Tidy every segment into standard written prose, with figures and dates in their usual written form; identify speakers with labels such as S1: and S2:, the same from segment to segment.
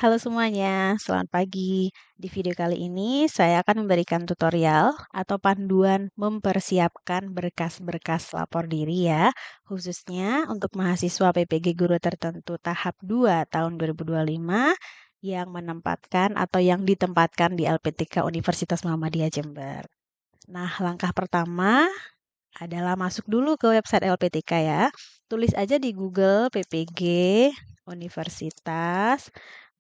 S1: Halo semuanya, selamat pagi. Di video kali ini saya akan memberikan tutorial atau panduan mempersiapkan berkas-berkas lapor diri ya, khususnya untuk mahasiswa PPG Guru Tertentu tahap 2 tahun 2025 yang menempatkan atau yang ditempatkan di LPTK Universitas Muhammadiyah Jember. Nah, langkah pertama adalah masuk dulu ke website LPTK ya. Tulis aja di Google PPG Universitas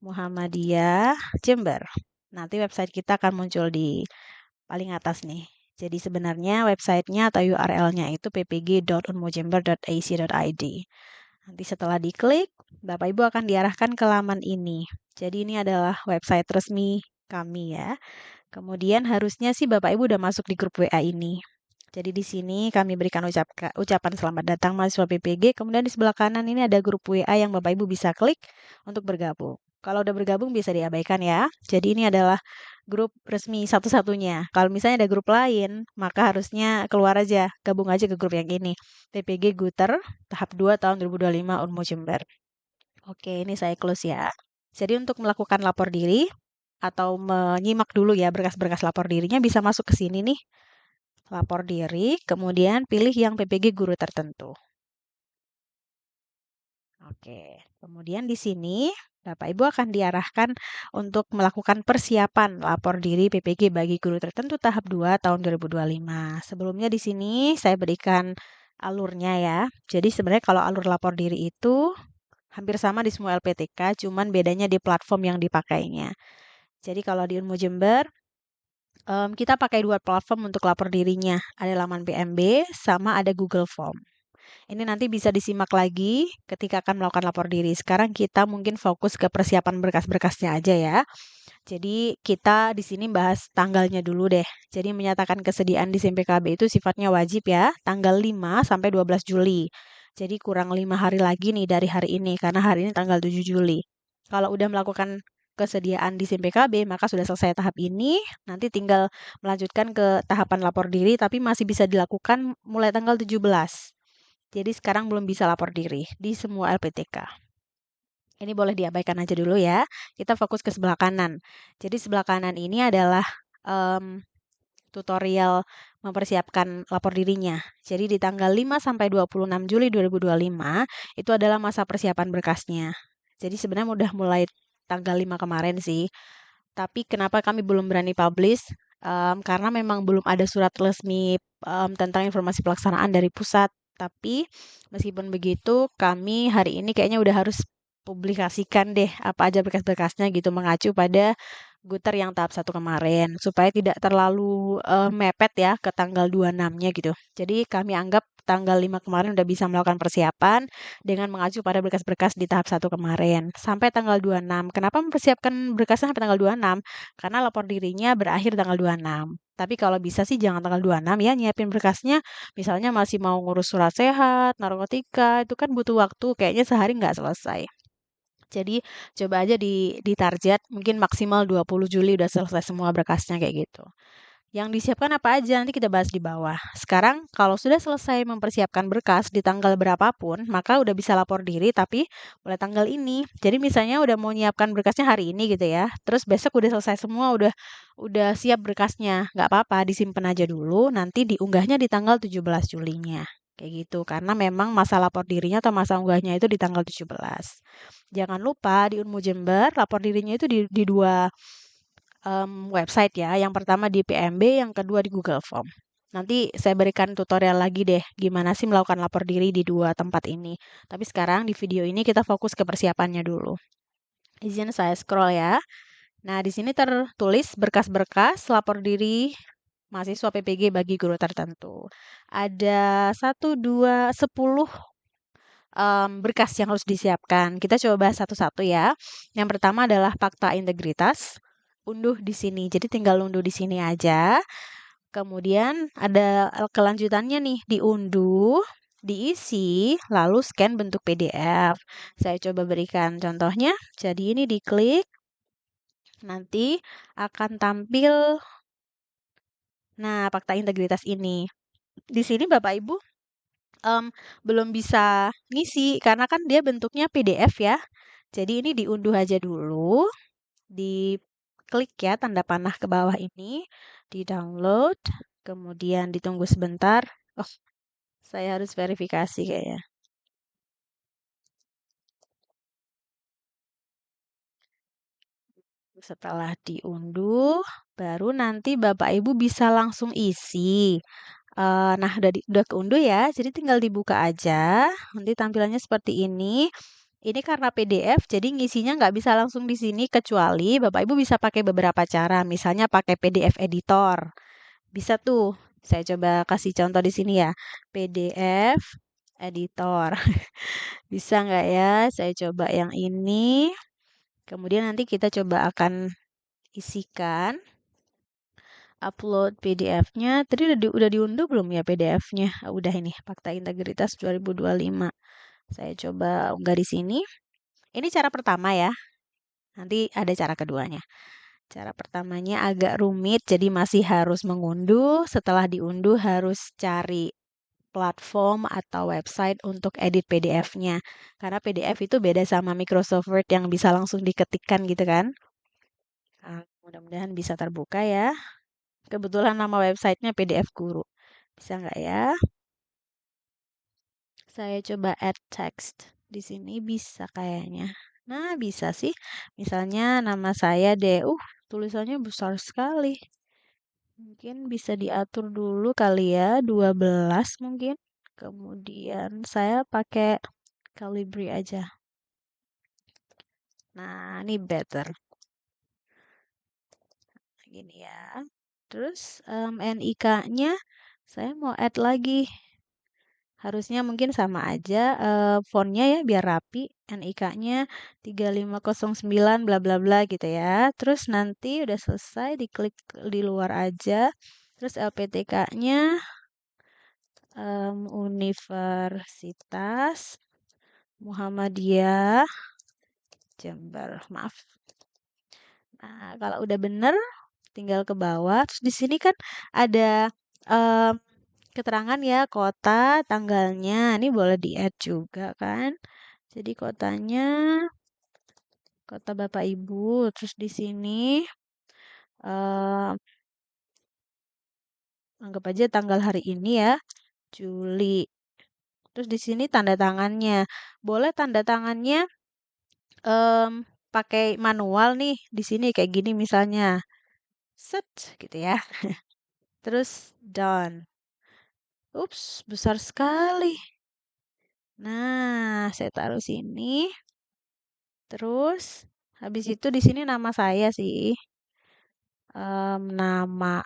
S1: Muhammadiyah Jember. Nanti website kita akan muncul di paling atas nih. Jadi sebenarnya websitenya atau URL-nya itu ppg.unmujember.ac.id. Nanti setelah diklik, Bapak Ibu akan diarahkan ke laman ini. Jadi ini adalah website resmi kami ya. Kemudian harusnya sih Bapak Ibu udah masuk di grup WA ini. Jadi di sini kami berikan ucapan selamat datang mahasiswa PPG. Kemudian di sebelah kanan ini ada grup WA yang Bapak Ibu bisa klik untuk bergabung. Kalau udah bergabung bisa diabaikan ya. Jadi ini adalah grup resmi satu-satunya. Kalau misalnya ada grup lain, maka harusnya keluar aja, gabung aja ke grup yang ini. PPG Guter tahap 2 tahun 2025 Unmu Jember. Oke, ini saya close ya. Jadi untuk melakukan lapor diri atau menyimak dulu ya berkas-berkas lapor dirinya bisa masuk ke sini nih. Lapor diri, kemudian pilih yang PPG guru tertentu. Oke, kemudian di sini Bapak Ibu akan diarahkan untuk melakukan persiapan lapor diri PPG bagi guru tertentu tahap 2 tahun 2025. Sebelumnya di sini saya berikan alurnya ya. Jadi sebenarnya kalau alur lapor diri itu hampir sama di semua LPTK, cuman bedanya di platform yang dipakainya. Jadi kalau di Unmu Jember, kita pakai dua platform untuk lapor dirinya. Ada laman PMB sama ada Google Form. Ini nanti bisa disimak lagi ketika akan melakukan lapor diri. Sekarang kita mungkin fokus ke persiapan berkas-berkasnya aja ya. Jadi kita di sini bahas tanggalnya dulu deh. Jadi menyatakan kesediaan di SMPKB itu sifatnya wajib ya, tanggal 5 sampai 12 Juli. Jadi kurang 5 hari lagi nih dari hari ini, karena hari ini tanggal 7 Juli. Kalau udah melakukan kesediaan di SMPKB, maka sudah selesai tahap ini, nanti tinggal melanjutkan ke tahapan lapor diri, tapi masih bisa dilakukan mulai tanggal 17. Jadi sekarang belum bisa lapor diri di semua LPTK. Ini boleh diabaikan aja dulu ya. Kita fokus ke sebelah kanan. Jadi sebelah kanan ini adalah tutorial mempersiapkan lapor dirinya. Jadi di tanggal 5 sampai 26 Juli 2025 itu adalah masa persiapan berkasnya. Jadi sebenarnya udah mulai tanggal 5 kemarin sih. Tapi kenapa kami belum berani publish? Karena memang belum ada surat resmi tentang informasi pelaksanaan dari pusat. Tapi meskipun begitu, kami hari ini kayaknya udah harus publikasikan deh apa aja berkas-berkasnya gitu mengacu pada Guter yang tahap 1 kemarin supaya tidak terlalu mepet ya ke tanggal 26-nya gitu. Jadi kami anggap tanggal 5 kemarin udah bisa melakukan persiapan dengan mengacu pada berkas-berkas di tahap 1 kemarin sampai tanggal 26. Kenapa mempersiapkan berkasnya sampai tanggal 26? Karena lapor dirinya berakhir tanggal 26. Tapi kalau bisa sih jangan tanggal 26 ya, nyiapin berkasnya. Misalnya masih mau ngurus surat sehat, narkotika, itu kan butuh waktu, kayaknya sehari nggak selesai. Jadi coba aja di target mungkin maksimal 20 Juli udah selesai semua berkasnya kayak gitu. Yang disiapkan apa aja nanti kita bahas di bawah. Sekarang kalau sudah selesai mempersiapkan berkas di tanggal berapapun, maka udah bisa lapor diri tapi mulai tanggal ini. Jadi misalnya udah mau nyiapkan berkasnya hari ini gitu ya. Terus besok udah selesai semua, udah siap berkasnya. Nggak apa-apa, disimpan aja dulu, nanti diunggahnya di tanggal 17 Julinya. Kayak gitu, karena memang masa lapor dirinya atau masa unggahnya itu di tanggal 17. Jangan lupa di Unmu Jember, lapor dirinya itu di dua website ya. Yang pertama di PMB, yang kedua di Google Form. Nanti saya berikan tutorial lagi deh gimana sih melakukan lapor diri di dua tempat ini. Tapi sekarang di video ini kita fokus ke persiapannya dulu. Izin saya scroll ya. Nah, di sini tertulis berkas-berkas lapor diri mahasiswa PPG bagi guru tertentu. Ada 1, 2, 10 berkas yang harus disiapkan. Kita coba bahas satu-satu ya. Yang pertama adalah fakta integritas. Unduh di sini. Jadi tinggal unduh di sini aja. Kemudian ada kelanjutannya nih, diunduh, diisi, lalu scan bentuk PDF. Saya coba berikan contohnya. Jadi ini diklik, nanti akan tampil, nah, fakta integritas ini. Di sini Bapak Ibu belum bisa ngisi karena kan dia bentuknya PDF ya. Jadi ini diunduh aja dulu, diklik ya tanda panah ke bawah ini, di-download, kemudian ditunggu sebentar. Oh, saya harus verifikasi kayaknya. Setelah diunduh, baru nanti Bapak Ibu bisa langsung isi. Nah, udah keunduh ya, jadi tinggal dibuka aja. Nanti tampilannya seperti ini. Ini karena PDF, jadi ngisinya nggak bisa langsung di sini, kecuali Bapak Ibu bisa pakai beberapa cara. Misalnya pakai PDF editor. Bisa tuh. Saya coba kasih contoh di sini ya. PDF editor. Bisa nggak ya? Saya coba yang ini. Kemudian nanti kita coba akan isikan upload PDF-nya. Tadi udah diunduh belum ya PDF-nya? Udah ini, Fakta Integritas 2025. Saya coba unggah di sini. Ini cara pertama ya. Nanti ada cara keduanya. Cara pertamanya agak rumit, jadi masih harus mengunduh. Setelah diunduh harus cari platform atau website untuk edit PDF-nya. Karena PDF itu beda sama Microsoft Word yang bisa langsung diketikkan gitu kan. Mudah-mudahan bisa terbuka ya. Kebetulan nama websitenya PDF Guru. Bisa nggak ya? Saya coba add text. Di sini bisa kayaknya. Nah, bisa sih. Misalnya nama saya deh. Tulisannya besar sekali. Mungkin bisa diatur dulu kali ya, 12 mungkin. Kemudian saya pakai Calibri aja. Nah, ini better. Gini ya. Terus NIK-nya saya mau add lagi. Harusnya mungkin sama aja fontnya ya biar rapi. NIK-nya 3509 bla bla bla gitu ya. Terus nanti udah selesai diklik di luar aja. Terus LPTK-nya Universitas Muhammadiyah Jember. Maaf. Nah, kalau udah bener tinggal ke bawah. Terus di sini kan ada em, keterangan ya kota, tanggalnya. Ini boleh di-add juga kan. Jadi kotanya kota Bapak Ibu. Terus di sini em, anggap aja tanggal hari ini ya, Juli. Terus di sini tanda tangannya. Boleh tanda tangannya em, pakai manual nih di sini kayak gini misalnya. Set gitu ya. Terus done. Ups, besar sekali. Nah, saya taruh sini. Terus habis itu di sini nama saya sih. Nama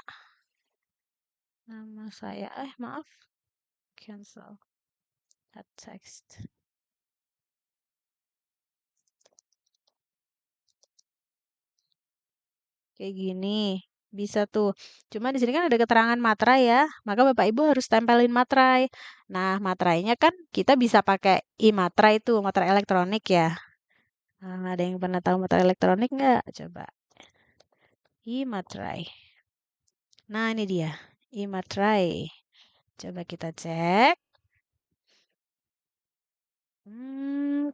S1: saya maaf, cancel that text. Kayak gini. Bisa tuh. Cuma di sini kan ada keterangan materai ya. Maka Bapak Ibu harus tempelin materai. Nah, materainya kan kita bisa pakai e-materai itu, materai elektronik ya. Ada yang pernah tahu materai elektronik nggak? Coba. E-materai. Nah, ini dia. E-materai. Coba kita cek.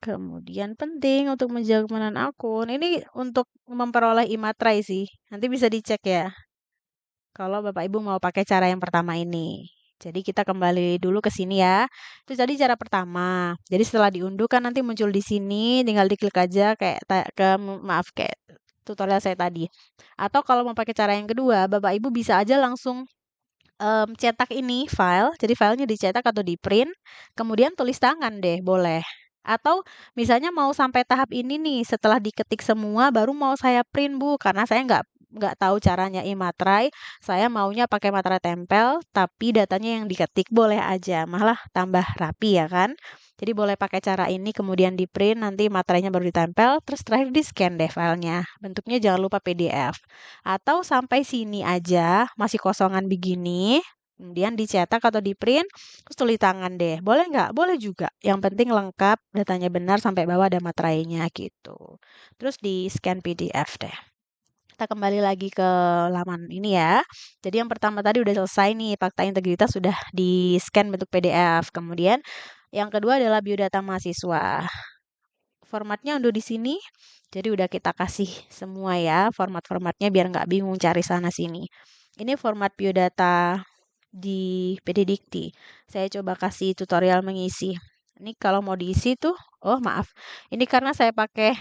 S1: Kemudian penting untuk menjaga keamanan akun. Ini untuk memperoleh e-materai sih. Nanti bisa dicek ya. Kalau Bapak Ibu mau pakai cara yang pertama ini. Jadi kita kembali dulu ke sini ya. Itu tadi cara pertama. Jadi setelah diunduh kan nanti muncul di sini, tinggal diklik aja kayak maaf kayak tutorial saya tadi. Atau kalau mau pakai cara yang kedua, Bapak Ibu bisa aja langsung cetak ini file, jadi filenya dicetak atau di print, kemudian tulis tangan deh, boleh. Atau misalnya mau sampai tahap ini nih, setelah diketik semua baru mau saya print Bu, karena saya nggak tahu caranya e-materai, saya maunya pakai materai tempel, tapi datanya yang diketik boleh aja, malah tambah rapi ya kan. Jadi boleh pakai cara ini, kemudian di print, nanti materainya baru ditempel, terus terakhir di scan deh filenya. Bentuknya jangan lupa PDF. Atau sampai sini aja masih kosongan begini, kemudian dicetak atau di print, terus tulis tangan deh. Boleh nggak? Boleh juga. Yang penting lengkap, datanya benar sampai bawah ada materainya gitu. Terus di scan PDF deh. Kita kembali lagi ke laman ini ya. Jadi yang pertama tadi udah selesai nih, fakta integritas sudah di scan bentuk PDF. Kemudian yang kedua adalah biodata mahasiswa. formatnya unduh di sini. Jadi udah kita kasih semua ya format-formatnya biar nggak bingung cari sana sini. Ini format biodata di PD Dikti. Saya coba kasih tutorial mengisi. Ini kalau mau diisi tuh, oh maaf. Ini karena saya pakai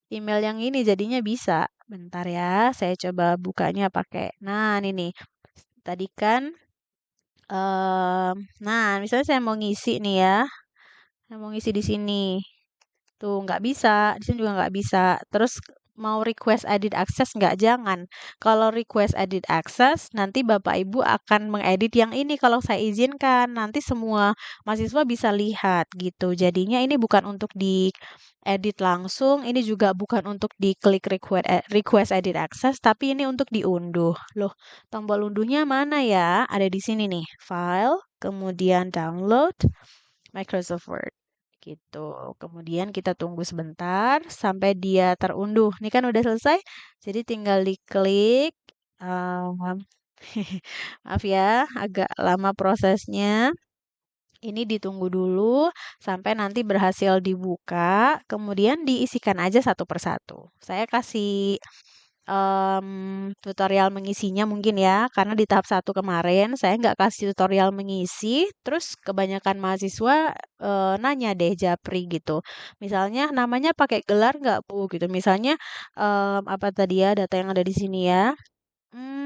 S1: email yang ini jadinya bisa. Bentar ya, saya coba bukanya pakai. Nah, ini nih. Tadi kan, nah misalnya saya mau ngisi nih ya. Saya mau ngisi di sini. Tuh, nggak bisa. Di sini juga nggak bisa. Terus mau request edit access nggak? Jangan. Kalau request edit access, nanti Bapak Ibu akan mengedit yang ini kalau saya izinkan. Nanti semua mahasiswa bisa lihat gitu. Jadinya ini bukan untuk diedit langsung, ini juga bukan untuk diklik request edit access, tapi ini untuk diunduh. Loh, tombol unduhnya mana ya? Ada di sini nih. File, kemudian download, Microsoft Word gitu. Kemudian kita tunggu sebentar sampai dia terunduh. Ini kan udah selesai, jadi tinggal diklik. Um, Maaf ya, agak lama prosesnya. Ini ditunggu dulu sampai nanti berhasil dibuka, kemudian diisikan aja satu persatu. Saya kasih tutorial mengisinya mungkin ya, karena di tahap satu kemarin saya nggak kasih tutorial mengisi, terus kebanyakan mahasiswa nanya deh Japri gitu. Misalnya namanya pakai gelar nggak Bu gitu. Misalnya apa tadi ya data yang ada di sini ya.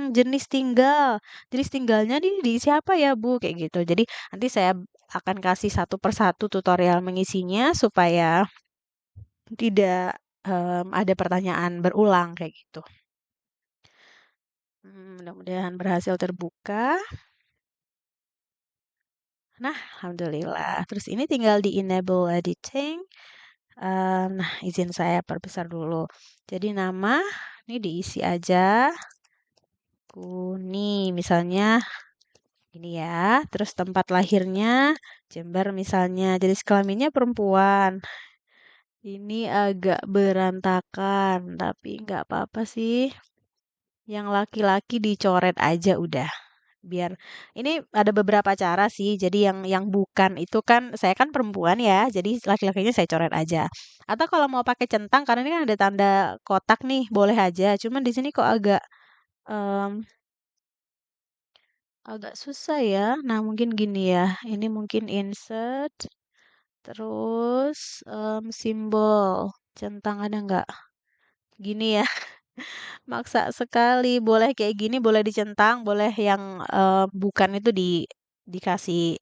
S1: Jenis tinggal. Jenis tinggalnya di siapa ya Bu? Kayak gitu. Jadi nanti saya akan kasih satu persatu tutorial mengisinya supaya tidak ada pertanyaan berulang kayak gitu. Mudah-mudahan berhasil terbuka. Nah, alhamdulillah. Terus ini tinggal di enable editing. Nah, izin saya perbesar dulu. Jadi nama ini diisi aja. Kuni misalnya ini ya. Terus tempat lahirnya Jember misalnya. Jadi kelaminnya perempuan. Ini agak berantakan, tapi nggak apa-apa sih. Yang laki-laki dicoret aja udah. Biar ini ada beberapa cara sih. Jadi yang bukan itu kan saya kan perempuan ya. Jadi laki-lakinya saya coret aja. Atau kalau mau pakai centang karena ini kan ada tanda kotak nih, boleh aja. Cuman di sini kok em, agak susah ya. Nah, mungkin gini ya. Ini mungkin insert terus simbol centang ada nggak? Gini ya. Maksa sekali. Boleh kayak gini, boleh dicentang, boleh yang bukan itu dikasih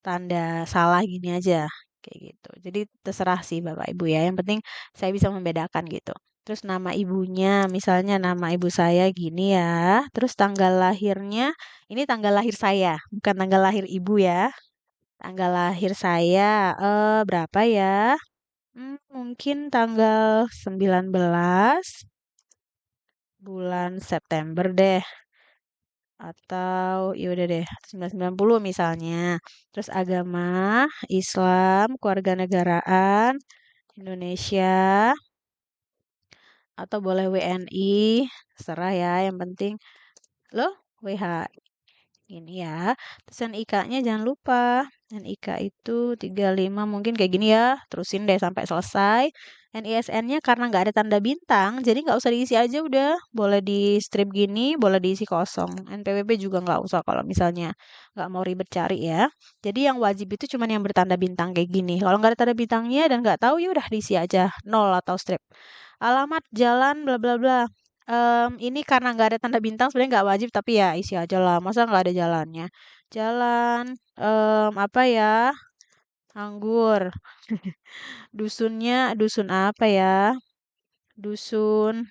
S1: tanda salah gini aja kayak gitu. Jadi terserah sih Bapak Ibu ya. Yang penting saya bisa membedakan gitu. Terus nama ibunya, misalnya nama ibu saya gini ya. Terus tanggal lahirnya, ini tanggal lahir saya, bukan tanggal lahir ibu ya. Tanggal lahir saya berapa ya? Mungkin tanggal 19 bulan September deh. Atau ya udah deh 1990 misalnya. Terus agama Islam, kewarganegaraan Indonesia atau boleh WNI, serah ya yang penting loh WH ini ya. Terus NIK-nya jangan lupa. NIK itu 35 mungkin kayak gini ya. Terusin deh sampai selesai. NISN-nya karena nggak ada tanda bintang, jadi nggak usah diisi aja udah. Boleh di strip gini, boleh diisi kosong. NPWP juga nggak usah kalau misalnya nggak mau ribet cari ya. Jadi yang wajib itu cuma yang bertanda bintang kayak gini. Kalau nggak ada tanda bintangnya dan nggak tahu ya udah diisi aja nol atau strip. Alamat jalan bla bla bla. Ini karena nggak ada tanda bintang sebenarnya nggak wajib tapi ya isi aja lah. Masa nggak ada jalannya? Jalan, apa ya? Anggur. Dusunnya, dusun apa ya? Dusun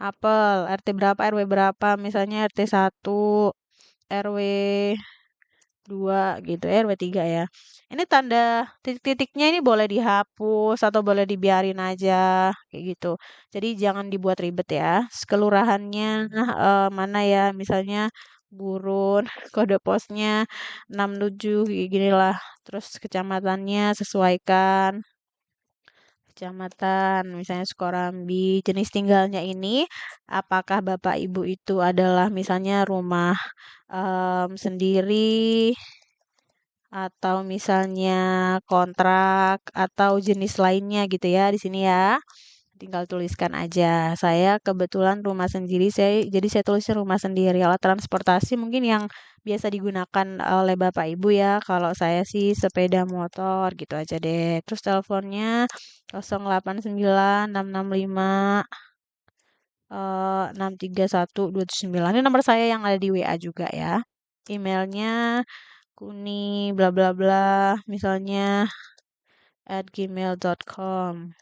S1: apel. RT berapa, RW berapa? Misalnya RT 1, RW 2 gitu ya, RW 3 ya. Ini tanda titik-titiknya ini boleh dihapus atau boleh dibiarin aja kayak gitu. Jadi jangan dibuat ribet ya. Kelurahannya mana ya? Misalnya Gurun, kode posnya 67 kayak gini lah. Terus kecamatannya sesuaikan. Kecamatan, misalnya Sukorambi, jenis tinggalnya ini, apakah Bapak Ibu itu adalah misalnya rumah sendiri atau misalnya kontrak atau jenis lainnya gitu ya di sini ya. Tinggal tuliskan aja. Saya kebetulan rumah sendiri, jadi saya tulisnya rumah sendiri. Alat transportasi mungkin yang biasa digunakan oleh Bapak Ibu ya. Kalau saya sih sepeda motor gitu aja deh. Terus teleponnya 089665 63129. Ini nomor saya yang ada di WA juga ya. Emailnya kuni bla bla bla misalnya @gmail.com.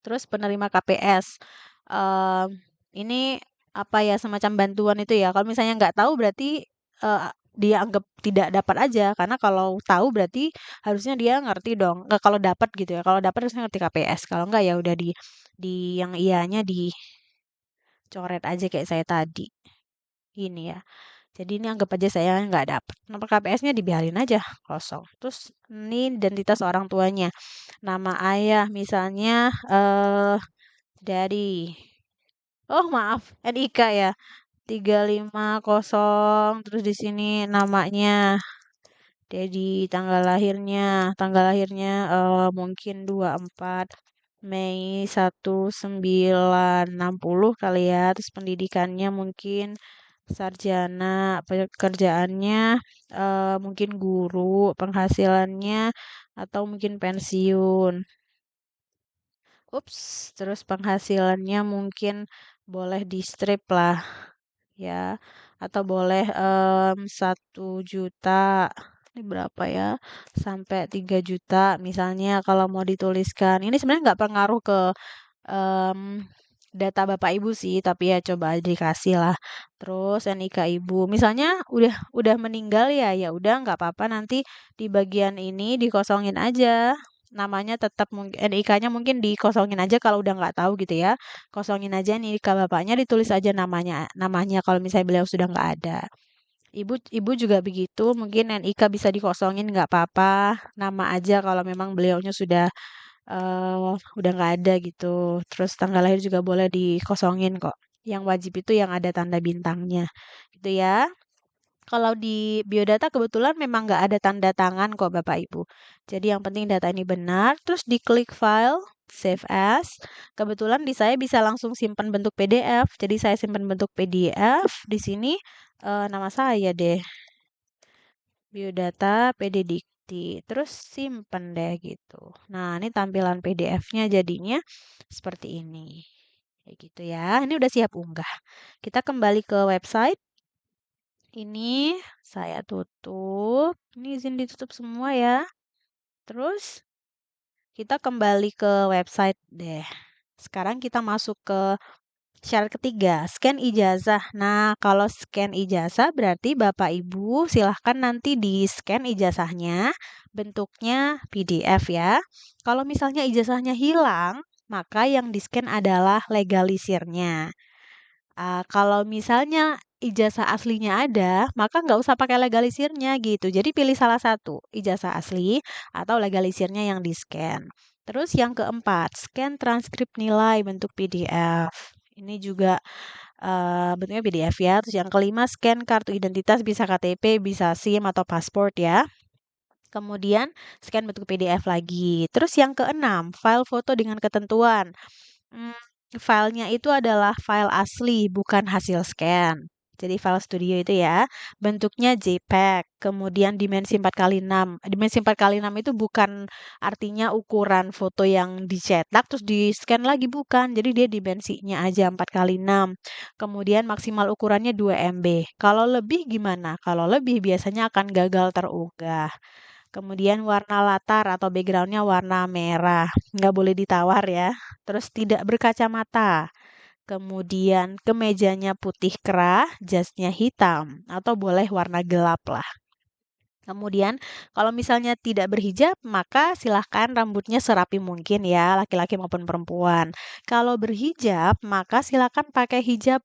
S1: Terus penerima KPS. Em, ini apa ya semacam bantuan itu ya. Kalau misalnya nggak tahu berarti dia anggap tidak dapat aja. Karena kalau tahu berarti harusnya dia ngerti dong. Nggak, kalau dapat gitu ya. Kalau dapat harusnya ngerti KPS. Kalau nggak ya udah di yang iyanya dicoret aja kayak saya tadi. Ini ya. Jadi ini anggap aja saya nggak dapat. Nomor KPS-nya dibiarin aja kosong. Terus ini identitas orang tuanya. Nama ayah misalnya dari oh maaf NIK ya 350 terus di sini namanya Dedi tanggal lahirnya mungkin 24 Mei 1960 kali ya. Terus pendidikannya mungkin sarjana, pekerjaannya mungkin guru, penghasilannya atau mungkin pensiun. Ups, terus penghasilannya mungkin boleh di strip lah ya, atau boleh 1 juta. Ini berapa ya? Sampai 3 juta misalnya kalau mau dituliskan. Ini sebenarnya nggak pengaruh ke em, data Bapak Ibu sih, tapi ya coba dikasih lah. Terus NIK Ibu, misalnya udah meninggal ya, ya udah nggak apa-apa nanti di bagian ini dikosongin aja. Namanya tetap mungkin NIK-nya mungkin dikosongin aja kalau udah nggak tahu gitu ya. Kosongin aja NIK bapaknya ditulis aja namanya kalau misalnya beliau sudah nggak ada. Ibu juga begitu, mungkin NIK bisa dikosongin nggak apa-apa, nama aja kalau memang beliaunya sudah udah nggak ada gitu. Terus tanggal lahir juga boleh dikosongin kok. Yang wajib itu yang ada tanda bintangnya, gitu ya. Kalau di biodata kebetulan memang nggak ada tanda tangan kok Bapak Ibu. Jadi yang penting data ini benar, terus diklik file, save as. Kebetulan di saya bisa langsung simpan bentuk PDF. Jadi saya simpan bentuk PDF di sini nama saya deh. Biodata PD Dikti. Terus simpen deh gitu. Nah, ini tampilan PDF-nya jadinya seperti ini. Kayak gitu ya. Ini udah siap unggah. Kita kembali ke website. Ini saya tutup. Ini izin ditutup semua ya. Terus kita kembali ke website deh. Sekarang kita masuk ke syarat ketiga, scan ijazah. Nah, kalau scan ijazah berarti Bapak Ibu silahkan nanti di-scan ijazahnya, bentuknya PDF ya. Kalau misalnya ijazahnya hilang, maka yang di-scan adalah legalisirnya. Kalau misalnya ijazah aslinya ada, maka nggak usah pakai legalisirnya gitu. Jadi pilih salah satu, ijazah asli atau legalisirnya yang di-scan. Terus yang keempat, scan transkrip nilai bentuk PDF. Ini juga bentuknya PDF ya. Terus yang kelima, scan kartu identitas bisa KTP, bisa SIM atau paspor ya. Kemudian scan bentuk PDF lagi. Terus yang keenam, file foto dengan ketentuan. Hmm, filenya itu adalah file asli, bukan hasil scan. Jadi file studio itu ya, bentuknya JPEG, kemudian dimensi 4x6. Dimensi 4x6 itu bukan artinya ukuran foto yang dicetak terus di-scan lagi, bukan. Jadi dia dimensinya aja 4x6. Kemudian maksimal ukurannya 2 MB. Kalau lebih gimana? Kalau lebih biasanya akan gagal terunggah. Kemudian warna latar atau backgroundnya warna merah, nggak boleh ditawar ya. Terus tidak berkacamata. Kemudian kemejanya putih kerah, jasnya hitam, atau boleh warna gelap lah. Kemudian kalau misalnya tidak berhijab, maka silahkan rambutnya serapi mungkin ya, laki-laki maupun perempuan. Kalau berhijab, maka silahkan pakai hijab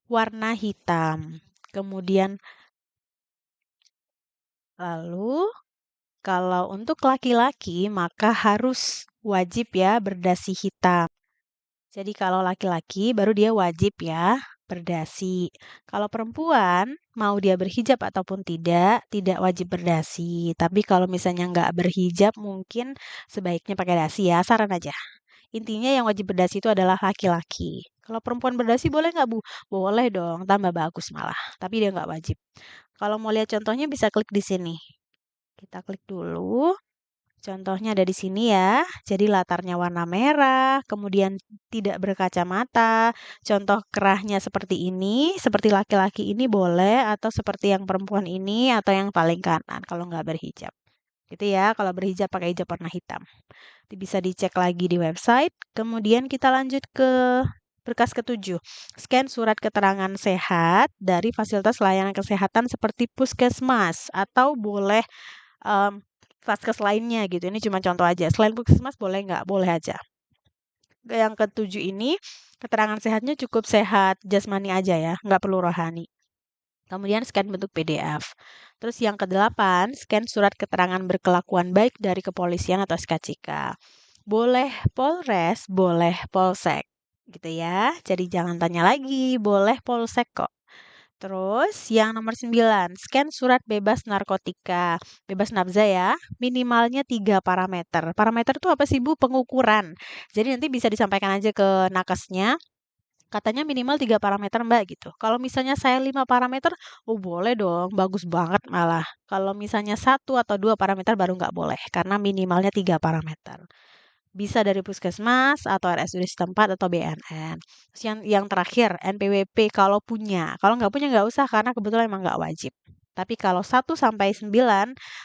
S1: warna hitam. Kemudian lalu kalau untuk laki-laki, maka harus wajib ya berdasi hitam. Jadi kalau laki-laki baru dia wajib ya berdasi. Kalau perempuan, mau dia berhijab ataupun tidak wajib berdasi. Tapi kalau misalnya nggak berhijab, mungkin sebaiknya pakai dasi ya, saran aja. Intinya yang wajib berdasi itu adalah laki-laki. Kalau perempuan berdasi boleh nggak, Bu? Boleh dong, tambah bagus malah. Tapi dia nggak wajib. Kalau mau lihat contohnya bisa klik di sini. Kita klik dulu. Contohnya ada di sini ya. Jadi latarnya warna merah, kemudian tidak berkacamata. Contoh kerahnya seperti ini, seperti laki-laki ini boleh, atau seperti yang perempuan ini, atau yang paling kanan kalau nggak berhijab. Gitu ya, kalau berhijab pakai hijab warna hitam. Bisa dicek lagi di website. Kemudian kita lanjut ke berkas ketujuh. Scan surat keterangan sehat dari fasilitas layanan kesehatan seperti puskesmas atau boleh vaskes lainnya gitu. Ini cuma contoh aja. Selain puskesmas boleh nggak? Boleh aja. Yang ketujuh ini, keterangan sehatnya cukup sehat jasmani aja ya, nggak perlu rohani. Kemudian scan bentuk PDF. Terus yang kedelapan, scan surat keterangan berkelakuan baik dari kepolisian atau SKCK. Boleh Polres, boleh Polsek. Gitu ya. Jadi jangan tanya lagi, boleh Polsek kok. Terus yang nomor 9, scan surat bebas narkotika. Bebas nafza ya, minimalnya 3 parameter. Parameter itu apa sih Bu? Pengukuran. Jadi nanti bisa disampaikan aja ke nakesnya. Katanya minimal 3 parameter Mbak gitu. Kalau misalnya saya 5 parameter, oh boleh dong, bagus banget malah. Kalau misalnya 1 atau 2 parameter baru nggak boleh, karena minimalnya 3 parameter. Bisa dari puskesmas atau RSUD setempat atau BNN. Terus yang terakhir NPWP kalau punya. Kalau nggak punya nggak usah karena kebetulan emang nggak wajib. Tapi kalau 1 sampai 9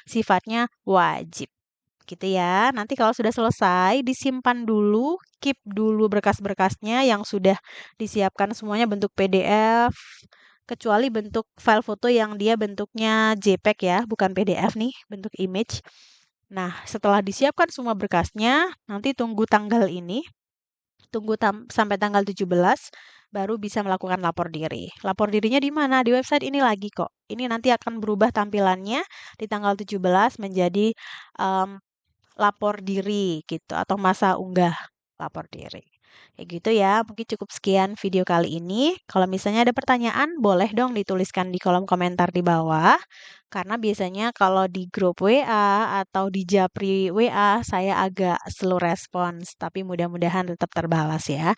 S1: sifatnya wajib. Gitu ya. Nanti kalau sudah selesai disimpan dulu, keep dulu berkas-berkasnya yang sudah disiapkan semuanya bentuk PDF. Kecuali bentuk file foto yang dia bentuknya JPEG ya, bukan PDF nih, bentuk image. Nah, setelah disiapkan semua berkasnya, nanti tunggu tanggal ini, tunggu sampai tanggal 17, baru bisa melakukan lapor diri. Lapor dirinya di mana? Di website ini lagi kok. Ini nanti akan berubah tampilannya di tanggal 17 menjadi lapor diri gitu, atau masa unggah lapor diri. Kayak gitu ya, mungkin cukup sekian video kali ini. Kalau misalnya ada pertanyaan, boleh dong dituliskan di kolom komentar di bawah. Karena biasanya kalau di grup WA atau di Japri WA, saya agak slow respons. Tapi mudah-mudahan tetap terbalas ya.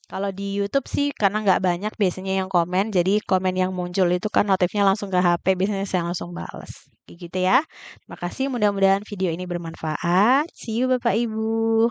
S1: Kalau di YouTube sih, karena nggak banyak biasanya yang komen, jadi komen yang muncul itu kan notifnya langsung ke HP, biasanya saya langsung bales. Kayak gitu ya. Terima kasih, mudah-mudahan video ini bermanfaat. See you Bapak Ibu.